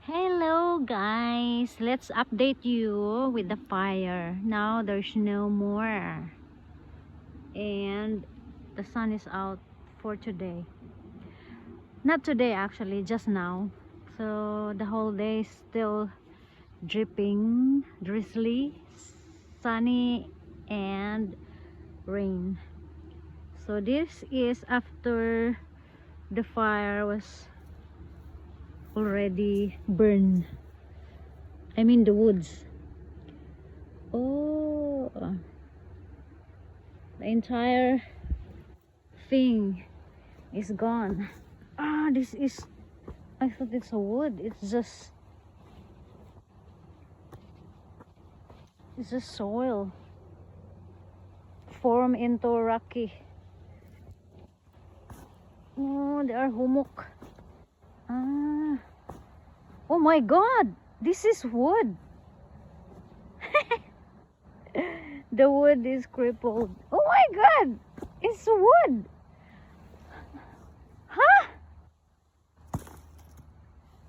Hello guys, let's update you with the fire. Now there's no more and the sun is out for today. Not today actually, just now. So the whole day is still dripping, drizzly, sunny and rain. So this is after the fire was already burned. I mean the woods. Oh, the entire thing is gone. This is, I thought it's a wood. It's just soil formed into rocky. Oh, they are hummock. Oh my god, this is wood. The wood is crippled. Oh my god, it's wood. Huh?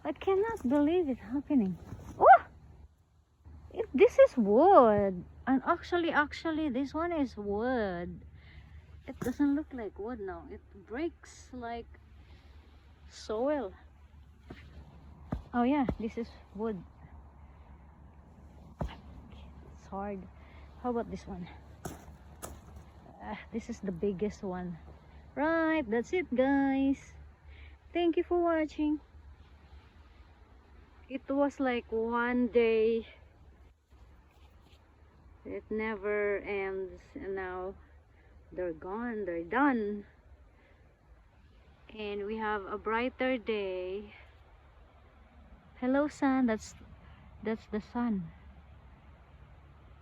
I cannot believe it happening. Oh, this is wood. And actually this one is wood. It doesn't look like wood now. It breaks like soil. Oh yeah, this is wood. It's hard. How about this one? This is the biggest one. Right, that's it guys. Thank you for watching. It was like one day. It never ends, and now they're gone, they're done, and we have a brighter day. Hello sun, that's the sun.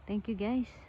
Thank you guys.